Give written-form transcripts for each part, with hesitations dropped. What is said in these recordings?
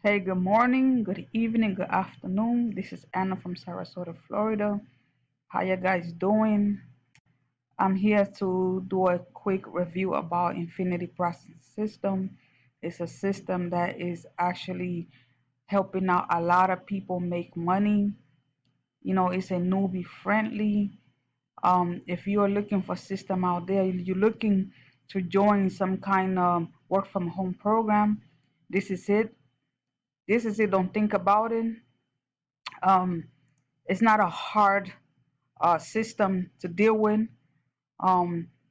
Hey, good morning, good evening, good afternoon. This is Anna from Sarasota, Florida. How you guys doing? I'm here to do a quick review about Infinity Processing System. It's a system that is actually helping out a lot of people make money. It's a newbie friendly. If you're looking for system out there, you're looking to join some kind of work from home program. This is it. This is it. Don't think about it. Um, it's not a hard system to deal with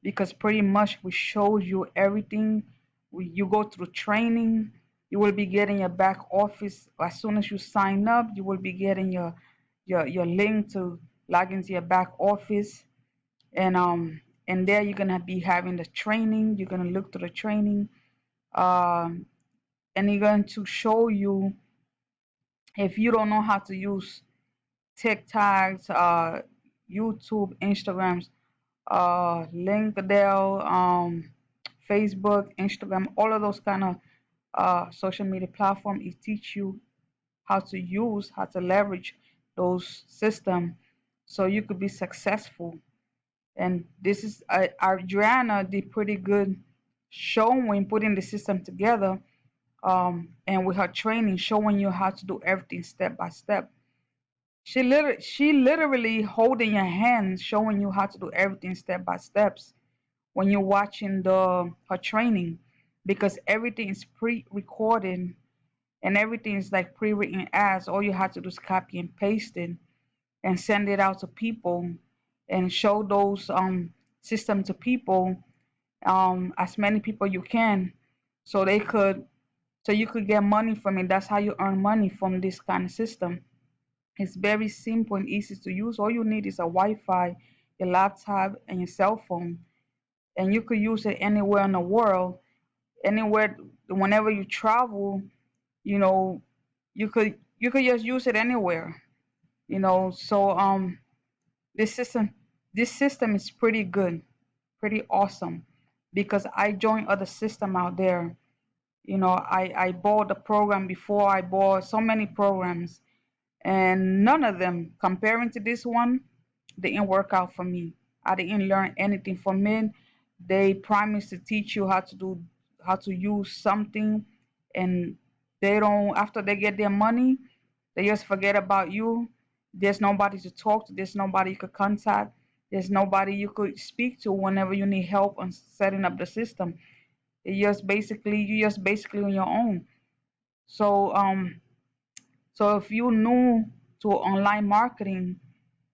because pretty much we show you everything. You go through training. You will be getting your back office as soon as you sign up. You will be getting your link to log into your back office, and there you're gonna be having the training. You're gonna look through the training, um, and you're going to show you if you don't know how to use TikToks, YouTube, Instagrams, LinkedIn, Facebook, Instagram, all of those kind of social media platforms. It teach you how to use, how to leverage those systems so you could be successful. And this is Adriana did pretty good showing putting the system together, and with her training showing you how to do everything step by step. She literally holding your hand, showing you how to do everything step by steps when you're watching the her training, because everything is pre-recorded and everything is like pre-written as all you have to do is copy and paste it and send it out to people and show those system to people, as many people you can, so they could so you could get money from it. That's how you earn money from this kind of system. It's very simple and easy to use. All you need is a Wi-Fi, your laptop, and your cell phone, and you could use it anywhere in the world, anywhere, whenever you travel. You know, you could just use it anywhere. So this system this system is pretty good, pretty awesome, because I joined other system out there. I bought the program before. I bought so many programs, and none of them comparing to this one, they didn't work out for me. I didn't learn anything from it. They promise to teach you how to use something, and they don't. After they get their money, they just forget about you. There's nobody to talk to. There's nobody you could contact. There's nobody you could speak to whenever you need help on setting up the system. You just basically on your own. So if you new to online marketing,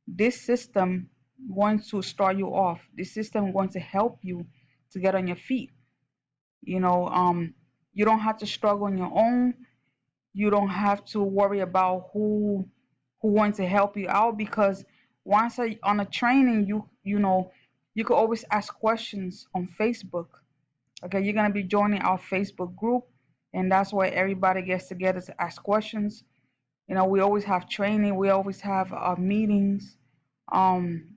this system going to start you off. This system going to help you to get on your feet. You know, you don't have to struggle on your own. You don't have to worry about who wants to help you out, because on a training, you could always ask questions on Facebook. Okay, you're gonna be joining our Facebook group, and that's where everybody gets together to ask questions. We always have training. We always have meetings. Um,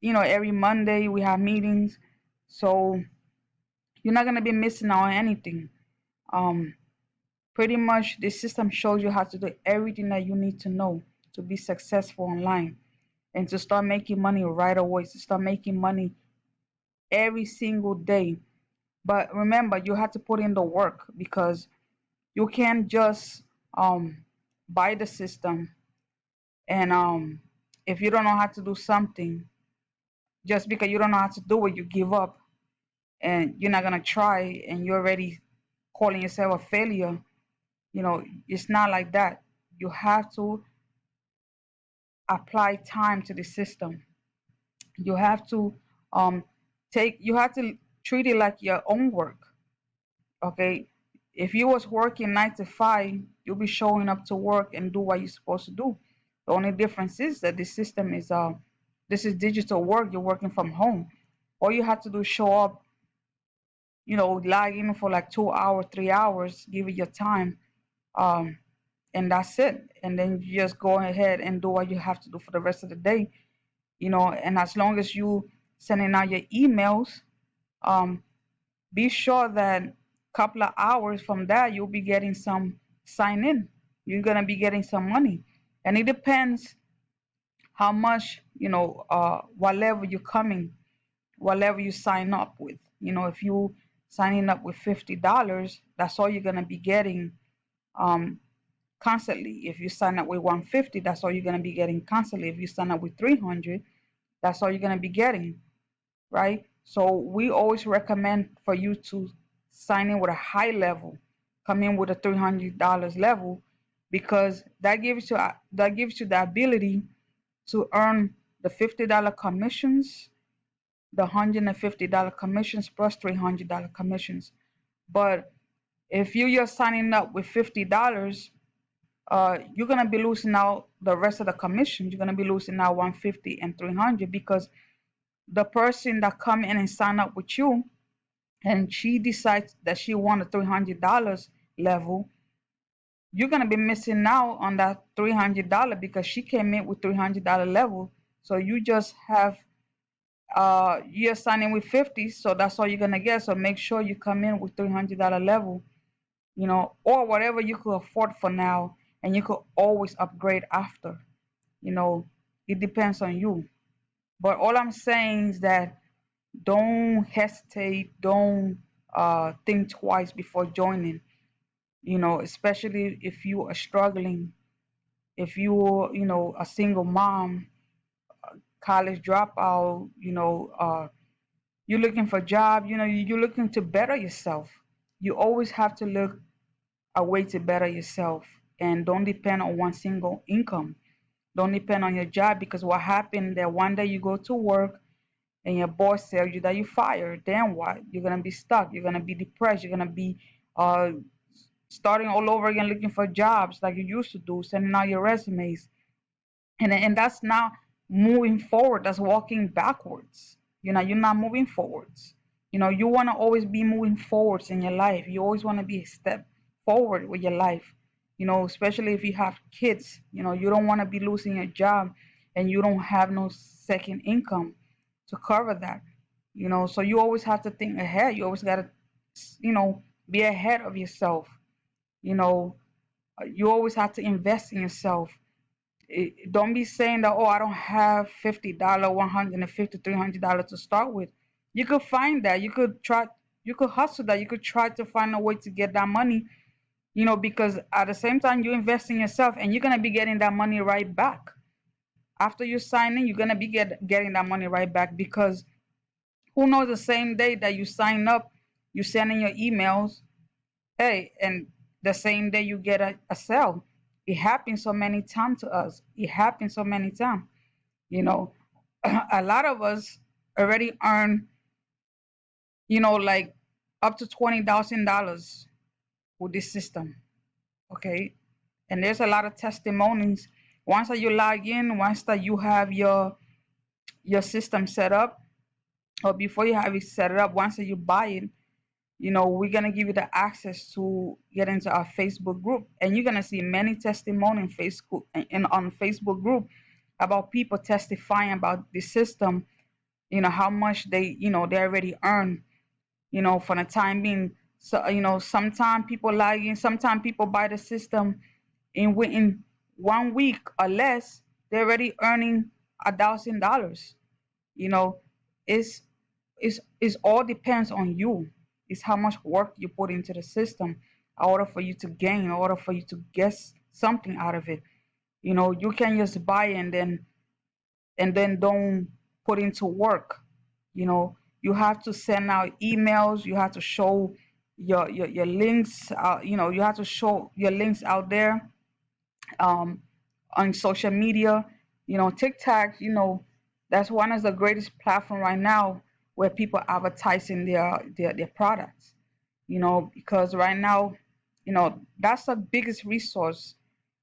every Monday we have meetings, so you're not gonna be missing out on anything. Um, Pretty much, this system shows you how to do everything that you need to know to be successful online and to start making money right away. To start making money every single day. But remember, you have to put in the work, because you can't just um, buy the system, and if you don't know how to do something, just because you don't know how to do it, you give up and you're not gonna try, and you're already calling yourself a failure. It's not like that. You have to apply time to the system. You have to um you have to treat it like your own work. Okay, if you was working 9 to 5, you'll be showing up to work and do what you're supposed to do. The only difference is that the system is this is digital work. You're working from home. All you have to do is show up, log in for like 2 hours, 3 hours, give it your time, um, and that's it. And then you just go ahead and do what you have to do for the rest of the day. And as long as you sending out your emails, um, be sure that couple of hours from that you'll be getting some. sign in. You're gonna be getting some money, and it depends how much, what level you're coming, what level you sign up with. If you signing up with $50, that's all you're gonna be getting um, constantly. If you sign up with 150, that's all you're gonna be getting constantly. If you sign up with 300, that's all you're gonna be getting, right? So we always recommend for you to sign in with a high level, come in with a $300 level, because that gives you the ability to earn the $50 commissions, the $150 commissions plus $300 commissions. But if you're just signing up with $50, you're gonna be losing out the rest of the commissions. You're gonna be losing out 150 and 300 because the person that come in and sign up with you and she decides that she want a $300 level, you're gonna be missing out on that $300 because she came in with $300 level. So you're signing with 50, so that's all you're gonna get. So make sure you come in with $300 level, or whatever you could afford for now, and you could always upgrade after. You know, it depends on you. But all I'm saying is that don't hesitate, don't think twice before joining. Especially if you are struggling, if you're, a single mom, college dropout, you're looking for a job, you're looking to better yourself. You always have to look a way to better yourself, and don't depend on one single income. Don't depend on your job, because what happened that one day you go to work and your boss tells you that you're fired, then what? You're gonna be stuck. You're gonna be depressed. You're gonna be uh, starting all over again, looking for jobs like you used to do, sending out your resumes, and that's not moving forward. That's walking backwards. You're not moving forwards. You want to always be moving forwards in your life. You always want to be a step forward with your life. Especially if you have kids. You don't want to be losing your job and you don't have no second income to cover that. So you always have to think ahead. You always got to, be ahead of yourself. you know you always have to invest in yourself. Don't be saying that, oh, I don't have $50, 150, $300 to start with. You could find that. You could hustle that. You could try to find a way to get that money, because at the same time you invest in yourself, and you're gonna be getting that money right back. After you sign in, you're gonna be getting that money right back, because who knows, the same day that you sign up, you send in your emails, hey, and the same day you get a sale. It happens so many times to us. It happens so many times. You know, a lot of us already earn, like up to $20,000 with this system. Okay. And there's a lot of testimonies. Once that you log in, once that you have your system set up, or before you have it set up, once that you buy it, we're gonna give you the access to get into our Facebook group, and you're gonna see many testimony in Facebook and on Facebook group about people testifying about the system. How much they already earn. For the time being. So sometimes people log in, sometimes people buy the system, and within 1 week or less, they're already earning $1,000. You know, it's it's all depends on you. It's how much work you put into the system in order for you to gain, in order for you to get something out of it. You can just buy and then don't put into work. You have to send out emails. You have to show your links. You have to show your links out there, um, on social media. TikTok. That's one of the greatest platform right now where people advertising their products. Because right now, that's the biggest resource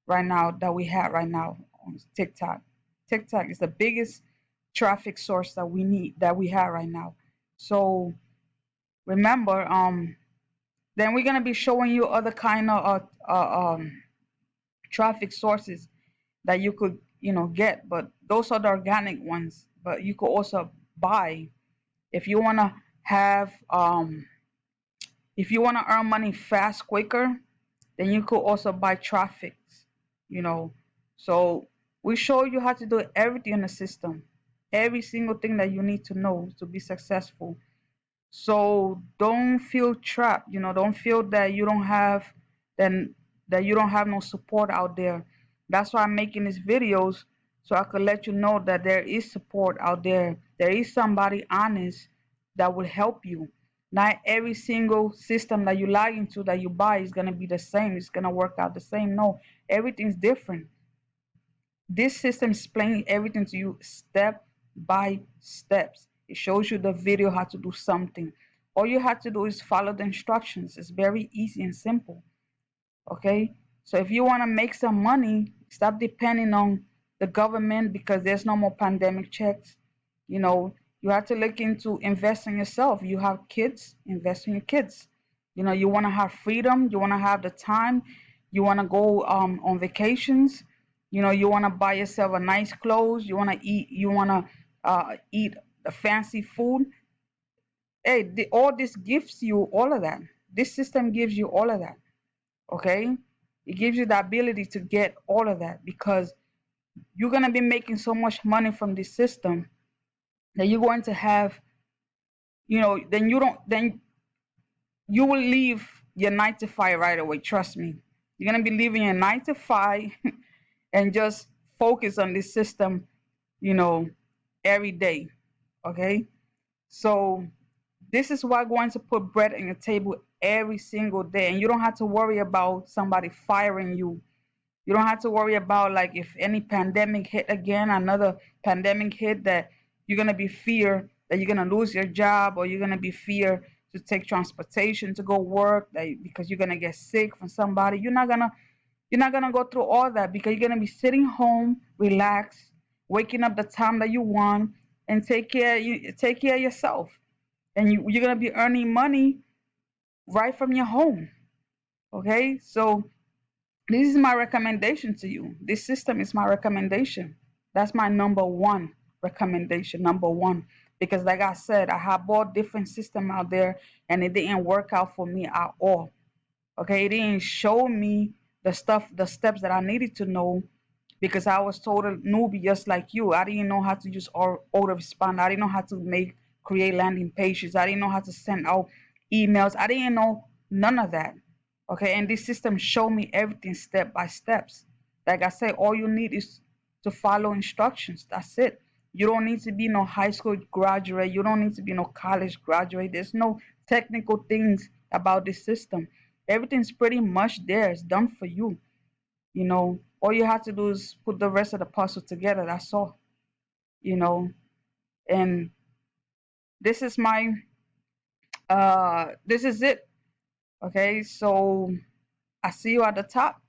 right now that we have right now on TikTok. TikTok is the biggest traffic source that we have right now. So remember, then we're gonna be showing you other kind of traffic sources that you could get, but those are the organic ones. But you could also buy if you have if you want to earn money fast, quicker. Then you could also buy traffic, you know. So we show you how to do everything in the system, every single thing that you need to know to be successful. So don't feel trapped, don't feel that you don't have then that you don't have no support out there. That's why I'm making these videos, so I could let you know that there is support out there. There is somebody honest that will help you. Not every single system that you log into that you buy is gonna be the same. It's gonna work out the same. No, everything's different. This system explains everything to you step by steps. It shows you the video how to do something. All you have to do is follow the instructions. It's very easy and simple. Okay? So if you want to make some money, stop depending on the government because there's no more pandemic checks. You know, you have to look into invest in yourself. You have kids, invest in your kids. You want to have freedom, you want to have the time, you want to go on vacations, you want to buy yourself a nice clothes, you want to eat the fancy food. Hey, all this gives you all of that. This system gives you all of that. Okay, it gives you the ability to get all of that because you're going to be making so much money from this system that you're going to have, then you will leave your 9 to 5 right away. Trust me. You're going to be leaving your 9 to 5 and just focus on this system, you know, every day. Okay. So this is why going to put bread on your table every single day. And you don't have to worry about somebody firing you. You don't have to worry about like if any pandemic hit again, another pandemic hit, that you're gonna be fear that you're gonna lose your job, or you're gonna be fear to take transportation to go work because you're gonna get sick from somebody. You're not gonna go through all that because you're gonna be sitting home, relaxed, waking up the time that you want, and take care of yourself. And you're gonna be earning money right from your home. Okay, so this is my recommendation to you. This system is my recommendation. That's my number one recommendation, number one. Because like I said, I have bought different system out there and it didn't work out for me at all. Okay, it didn't show me the steps that I needed to know because I was total newbie just like you. I didn't know how to use autorespond. I didn't know how to create landing pages. I didn't know how to send out emails. I didn't know none of that. Okay, and this system showed me everything step by steps. Like I said, all you need is to follow instructions. That's it. You don't need to be no high school graduate. You don't need to be no college graduate. There's no technical things about this system. Everything's pretty much there. It's done for you. All you have to do is put the rest of the puzzle together. That's all. You know, and this is this is it. Okay, so I see you at the top.